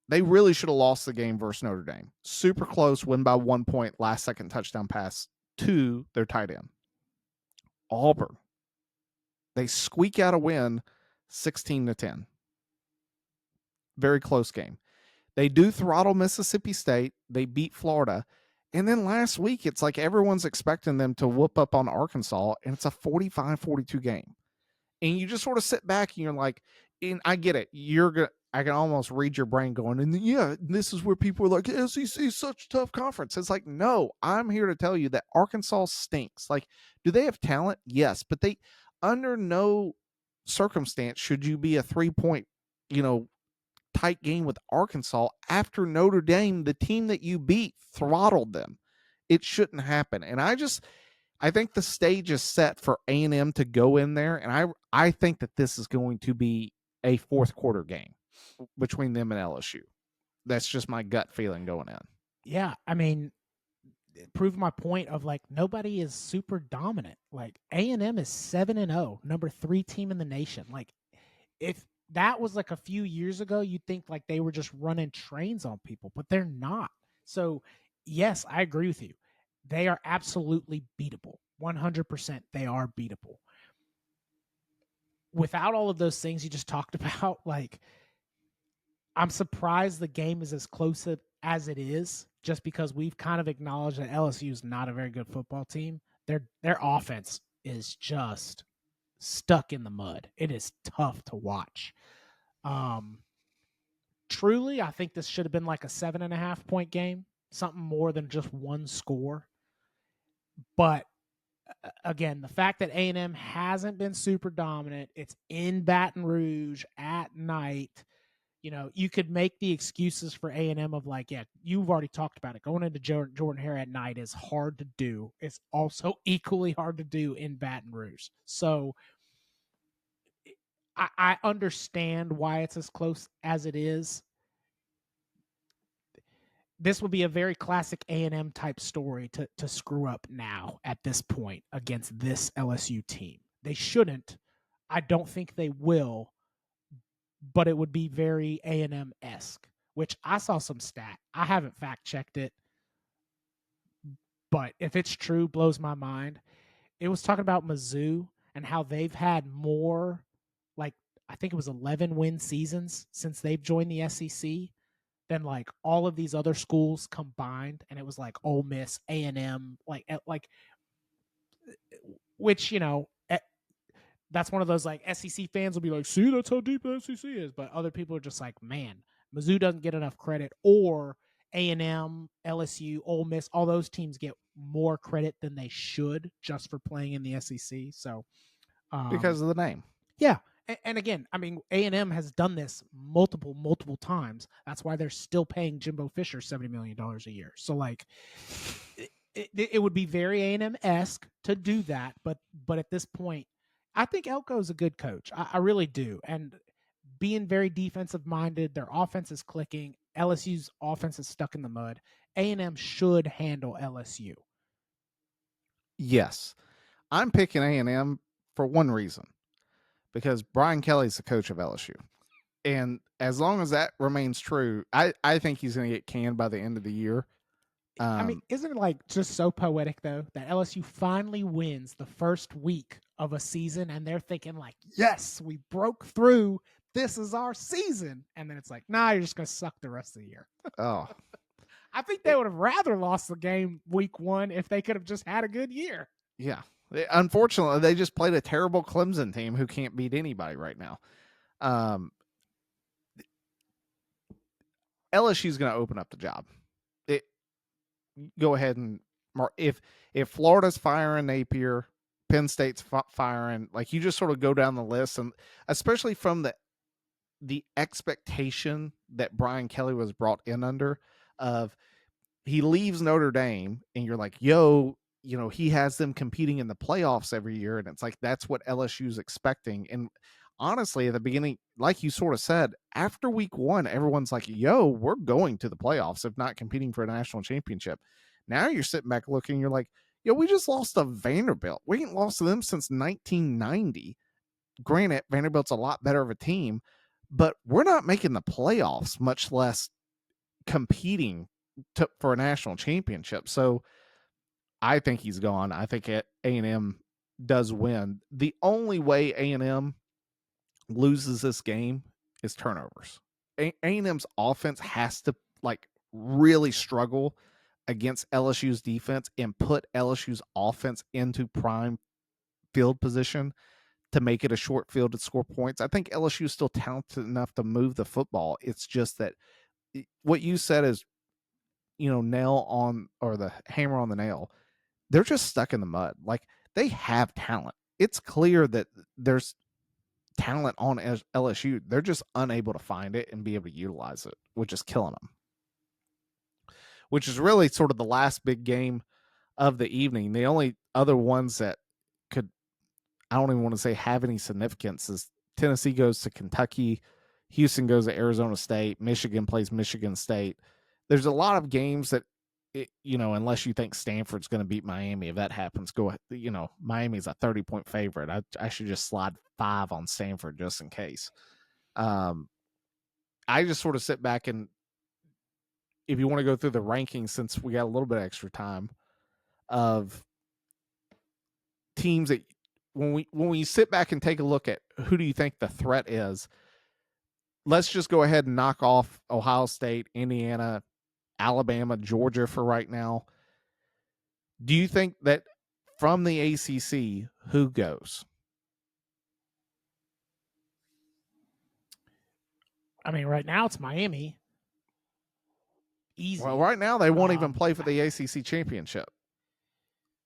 They really should have lost the game versus Notre Dame. Super close, win by 1 point, last second touchdown pass to their tight end. Auburn. They squeak out a win 16-10. Very close game. They do throttle Mississippi State. They beat Florida. And then last week, it's like everyone's expecting them to whoop up on Arkansas, and it's a 45-42 game. And you just sort of sit back and you're like, and I get it. I can almost read your brain going, and yeah, this is where people are like, SEC is such a tough conference. It's like, no, I'm here to tell you that Arkansas stinks. Like, do they have talent? Yes, but they, under no circumstance should you be a 3-point, tight game with Arkansas after Notre Dame, the team that you beat, throttled them. It shouldn't happen. And I think the stage is set for A&M to go in there, and I think that this is going to be a fourth quarter game between them and LSU. That's just my gut feeling going in. Yeah, I mean, prove my point of like nobody is super dominant. Like A&M is 7-0, number 3 team in the nation. Like if that was like a few years ago, you'd think like they were just running trains on people, but they're not. So yes, I agree with you. They are absolutely beatable. 100% they are beatable. Without all of those things you just talked about, like I'm surprised the game is as close as it is, just because we've kind of acknowledged that LSU is not a very good football team. Their offense is just stuck in the mud. It is tough to watch. Truly, I think this should have been like a 7.5-point game, something more than just one score. But again, the fact that A&M hasn't been super dominant, it's in Baton Rouge at night. You could make the excuses for A&M of like, yeah, you've already talked about it. Going into Jordan-Hare at night is hard to do. It's also equally hard to do in Baton Rouge. So I understand why it's as close as it is. This would be a very classic A&M type story to screw up now at this point against this LSU team. They shouldn't. I don't think they will, but it would be very A&M-esque, which I saw some stat. I haven't fact-checked it, but if it's true, blows my mind. It was talking about Mizzou and how they've had more, like, I think it was 11-win seasons since they've joined the SEC than like all of these other schools combined. And it was like Ole Miss, A&M, like which, that's one of those like SEC fans will be like, see, that's how deep the SEC is. But other people are just like, man, Mizzou doesn't get enough credit, or A&M, LSU, Ole Miss, all those teams get more credit than they should just for playing in the SEC. So Because of the name. Yeah. And again, I mean, A&M has done this multiple times. That's why they're still paying Jimbo Fisher $70 million a year. So like it would be very A&M-esque to do that. But at this point, I think Elko's a good coach. I really do. And being very defensive minded, their offense is clicking. LSU's offense is stuck in the mud. A&M should handle LSU. Yes. I'm picking A&M for one reason. Because Brian Kelly's the coach of LSU. And as long as that remains true, I think he's going to get canned by the end of the year. I mean, isn't it like just so poetic though that LSU finally wins the first week of a season and they're thinking like, yes, we broke through. This is our season. And then it's like, nah, you're just going to suck the rest of the year. Oh, I think they would have rather lost the game week 1 if they could have just had a good year. yeah. Unfortunately, they just played a terrible Clemson team who can't beat anybody right now. LSU's going to open up the job. Go ahead and if Florida's firing Napier, Penn State's firing, like you just sort of go down the list, and especially from the expectation that Brian Kelly was brought in under of he leaves Notre Dame and you're like, yo, he has them competing in the playoffs every year. And it's like, that's what LSU's expecting. And honestly, at the beginning, like you sort of said, after week 1, everyone's like, yo, we're going to the playoffs, if not competing for a national championship. Now you're sitting back looking, you're like, yo, we just lost to Vanderbilt. We ain't lost to them since 1990. Granted, Vanderbilt's a lot better of a team, but we're not making the playoffs, much less competing for a national championship. So I think he's gone. I think A&M does win. The only way A&M loses this game is turnovers. A&M's offense has to really struggle against LSU's defense and put LSU's offense into prime field position to make it a short field to score points. I think LSU is still talented enough to move the football. It's just that what you said is, nail on, or the hammer on the nail. They're just stuck in the mud. Like, they have talent. It's clear that there's talent on LSU. They're just unable to find it and be able to utilize it, which is killing them. Which is really sort of the last big game of the evening. The only other ones that could, I don't even want to say have any significance, is Tennessee goes to Kentucky, Houston goes to Arizona State, Michigan plays Michigan State. There's a lot of games that, unless you think Stanford's going to beat Miami, if that happens, go ahead. Miami's a 30-point favorite. I should just slide 5 on Stanford just in case. I just sort of sit back, and if you want to go through the rankings, since we got a little bit of extra time, of teams that when we sit back and take a look at who do you think the threat is, let's just go ahead and knock off Ohio State, Indiana, Alabama, Georgia for right now. Do you think that from the ACC, who goes? I mean, right now it's Miami. Easy. Well, right now they won't even play for the ACC championship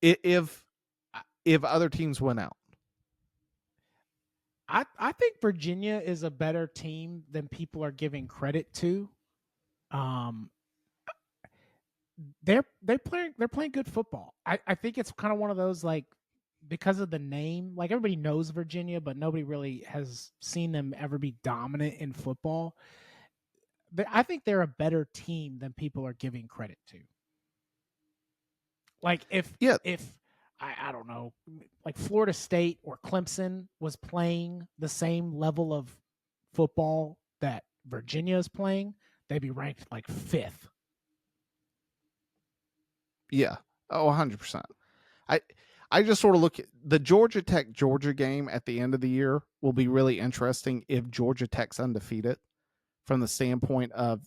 if other teams win out. I think Virginia is a better team than people are giving credit to. They're playing good football. I think it's kind of one of those, like, because of the name, like everybody knows Virginia, but nobody really has seen them ever be dominant in football. I think they're a better team than people are giving credit to. Like if I don't know, like Florida State or Clemson was playing the same level of football that Virginia is playing, they'd be ranked like 5th. Yeah. Oh, 100%. I just sort of look at the Georgia Tech Georgia game at the end of the year will be really interesting if Georgia Tech's undefeated, from the standpoint of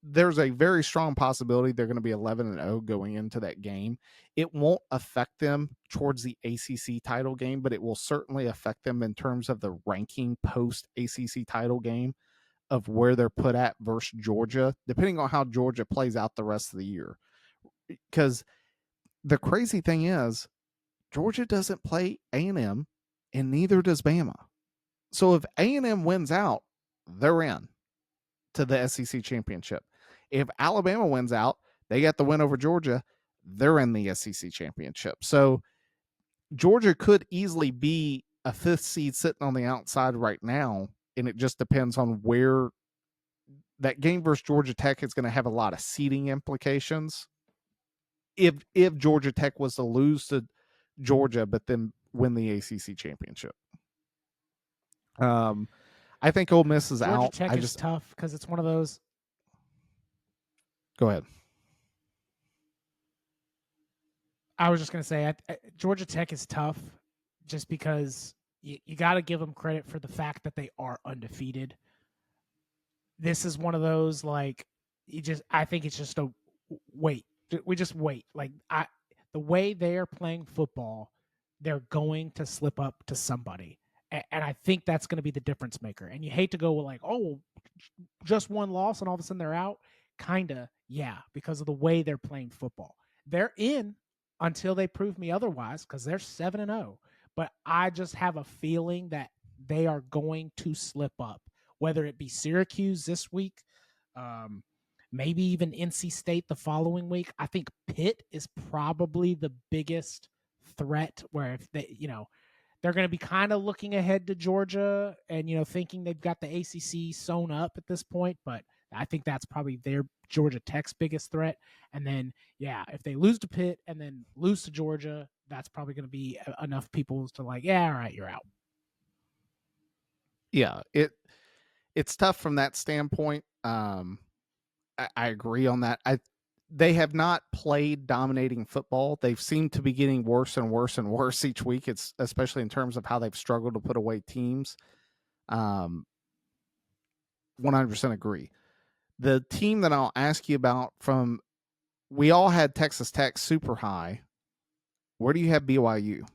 there's a very strong possibility they're going to be 11-0 going into that game. It won't affect them towards the ACC title game, but it will certainly affect them in terms of the ranking post ACC title game of where they're put at versus Georgia, depending on how Georgia plays out the rest of the year. Because the crazy thing is, Georgia doesn't play A&M, and neither does Bama. So if A&M wins out, they're in to the SEC championship. If Alabama wins out, they got the win over Georgia, they're in the SEC championship. So Georgia could easily be a 5th seed sitting on the outside right now, and it just depends on where that game versus Georgia Tech is going to have a lot of seeding implications. If Georgia Tech was to lose to Georgia but then win the ACC championship. I think Ole Miss is out. Georgia Tech is tough because it's one of those. Go ahead. I was just going to say, Georgia Tech is tough just because you got to give them credit for the fact that they are undefeated. This is one of those, like, I think it's just a wait. We just wait. Like, the way they are playing football, they're going to slip up to somebody. And I think that's going to be the difference maker. And you hate to go like, oh, just one loss and all of a sudden they're out? Kinda, yeah, because of the way they're playing football. They're in until they prove me otherwise because they're 7-0. But I just have a feeling that they are going to slip up, whether it be Syracuse this week, um, maybe even NC State the following week. I think Pitt is probably the biggest threat where if they, they're going to be kind of looking ahead to Georgia and, thinking they've got the ACC sewn up at this point. But I think that's probably their Georgia Tech's biggest threat. And then, yeah, if they lose to Pitt and then lose to Georgia, that's probably going to be enough people to like, yeah, all right, you're out. Yeah, it's tough from that standpoint. I agree on that. They have not played dominating football. They've seemed to be getting worse and worse and worse each week. It's especially in terms of how they've struggled to put away teams. 100% agree. The team that I'll ask you about we all had Texas Tech super high. Where do you have BYU?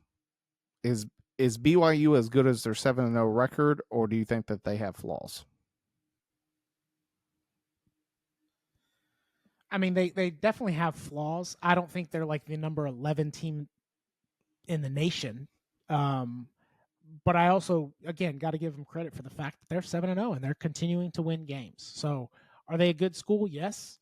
Is BYU as good as their 7-0 record, or do you think that they have flaws? I mean, they definitely have flaws. I don't think they're like the number 11 team in the nation. But I also, again, got to give them credit for the fact that they're 7-0 and they're continuing to win games. So, are they a good school? Yes.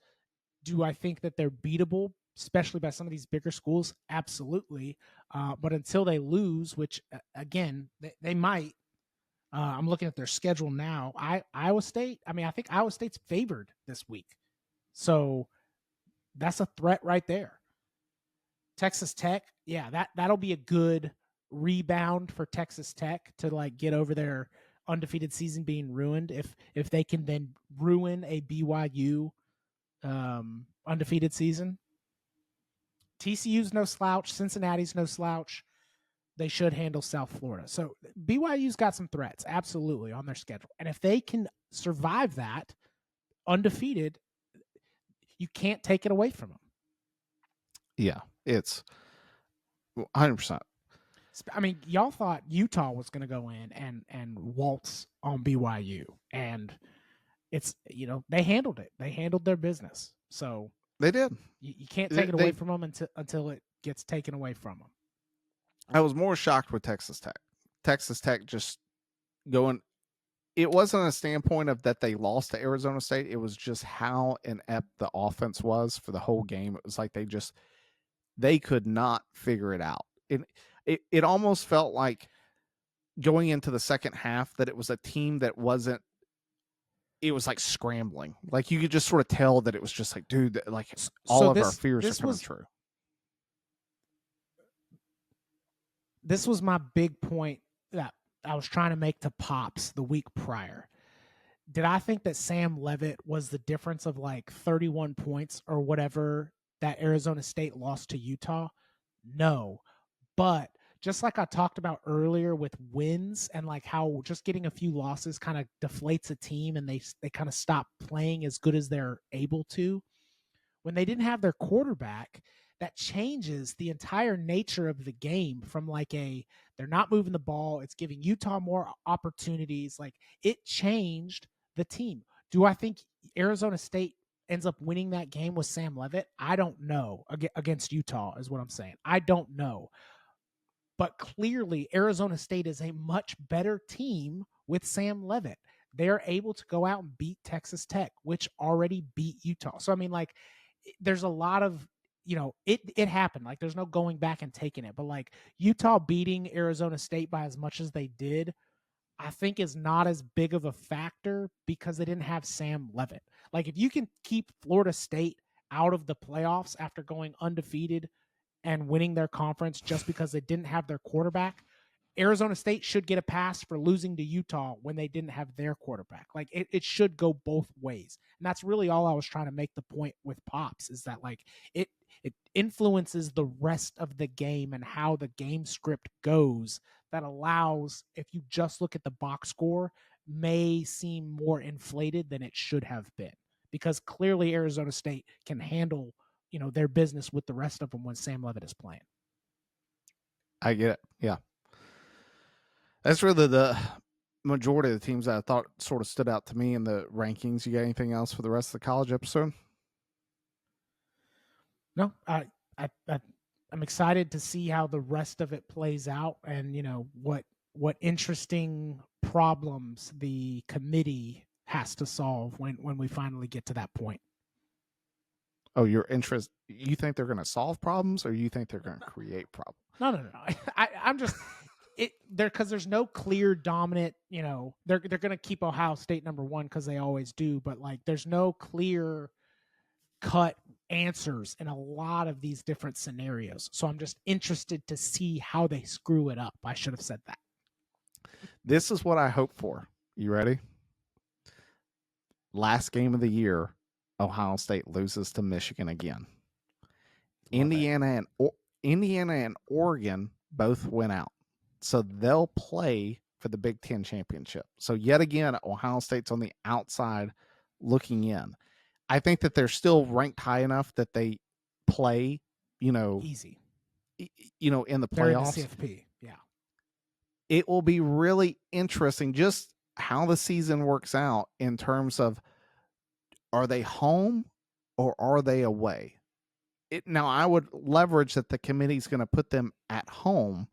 Do I think that they're beatable, especially by some of these bigger schools? Absolutely. But until they lose, which again they might. I'm looking at their schedule now. Iowa State. I mean, I think Iowa State's favored this week, so that's a threat right there. Texas Tech, yeah, that'll be a good rebound for Texas Tech to like get over their undefeated season being ruined. If they can then ruin a BYU undefeated season. TCU's no slouch. Cincinnati's no slouch. They should handle South Florida. So BYU's got some threats, absolutely, on their schedule. And if they can survive that undefeated, you can't take it away from them. Yeah, it's 100%. I mean, y'all thought Utah was going to go in and waltz on BYU, and it's they handled it. They handled their business. So they did. You can't take it away from them until it gets taken away from them. I was more shocked with Texas Tech. Texas Tech just going. It wasn't a standpoint of that they lost to Arizona State. It was just how inept the offense was for the whole game. It was like they could not figure it out. It almost felt like going into the second half that it was a team that wasn't. It was like scrambling. Like you could just sort of tell that it was just like, dude, like all of our fears are coming true. This was my big point that I was trying to make to Pops the week prior. Did I think that Sam Leavitt was the difference of like 31 points or whatever that Arizona State lost to Utah? No. But just like I talked about earlier with wins and like how just getting a few losses kind of deflates a team and they kind of stop playing as good as they're able to. When they didn't have their quarterback, that changes the entire nature of the game from like they're not moving the ball, it's giving Utah more opportunities. Like it changed the team. Do I think Arizona State ends up winning that game with Sam Leavitt? I don't know. Against Utah is what I'm saying. I don't know. But clearly, Arizona State is a much better team with Sam Leavitt. They're able to go out and beat Texas Tech, which already beat Utah. So, I mean, like, there's a lot of, it happened. Like, there's no going back and taking it. But, like, Utah beating Arizona State by as much as they did, I think is not as big of a factor because they didn't have Sam Leavitt. Like, if you can keep Florida State out of the playoffs after going undefeated and winning their conference just because they didn't have their quarterback, Arizona State should get a pass for losing to Utah when they didn't have their quarterback. Like it should go both ways. And that's really all I was trying to make the point with Pops is that like it influences the rest of the game and how the game script goes that allows, if you just look at the box score, may seem more inflated than it should have been. Because clearly Arizona State can handle, their business with the rest of them when Sam Leavitt is playing. I get it. Yeah. That's really majority of the teams that I thought sort of stood out to me in the rankings. You got anything else for the rest of the college episode? No, I'm excited to see how the rest of it plays out, and what interesting problems the committee has to solve when we finally get to that point. Oh, your interest? You think they're going to solve problems, or you think they're going to create problems? No. I'm just because there's no clear dominant. They're going to keep Ohio State number one because they always do, but like there's no clear cut answers in a lot of these different scenarios. So I'm just interested to see how they screw it up. I should have said that. This is what I hope for. You ready? Last game of the year, Ohio State loses to Michigan again. Indiana and Oregon both went out. So they'll play for the Big Ten championship. So yet again, Ohio State's on the outside looking in. I think that they're still ranked high enough that they play, easy. In the They're in the playoffs. CFP. Yeah. It will be really interesting just how the season works out in terms of, are they home or are they away? Now, I would leverage that the committee's going to put them at home,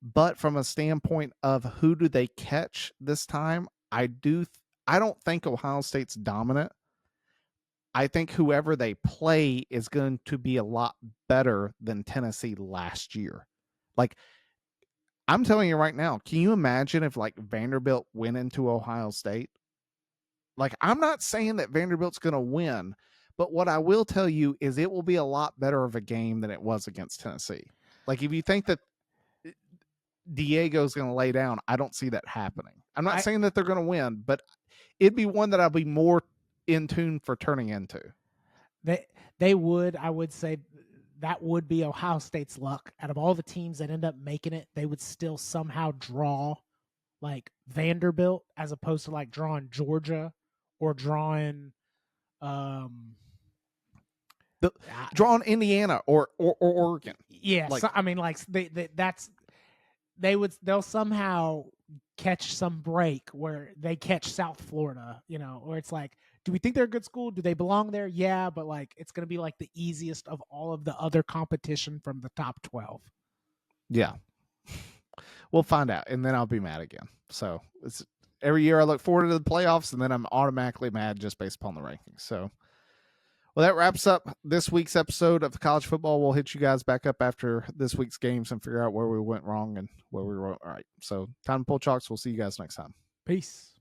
but from a standpoint of who do they catch this time, I don't think Ohio State's dominant. I think whoever they play is going to be a lot better than Tennessee last year. Like, I'm telling you right now, can you imagine if like Vanderbilt went into Ohio State? Like, I'm not saying that Vanderbilt's going to win, but what I will tell you is it will be a lot better of a game than it was against Tennessee. Like, if you think that Diego's going to lay down, I don't see that happening. I'm not saying that they're going to win, but it'd be one that I'll be more in tune for turning into. They would, I would say that would be Ohio State's luck. Out of all the teams that end up making it, they would still somehow draw like Vanderbilt as opposed to like drawing Georgia or drawing drawing Indiana or Oregon. Yeah, like, so, I mean, like they'll somehow catch some break where they catch South Florida, where it's like, do we think they're a good school? Do they belong there? Yeah, but like it's going to be like the easiest of all of the other competition from the top 12. Yeah. We'll find out, and then I'll be mad again. So it's every year I look forward to the playoffs, and then I'm automatically mad just based upon the rankings. So, well, that wraps up this week's episode of the College Football. We'll hit you guys back up after this week's games and figure out where we went wrong and where we went right. So, time to pull chalks. We'll see you guys next time. Peace.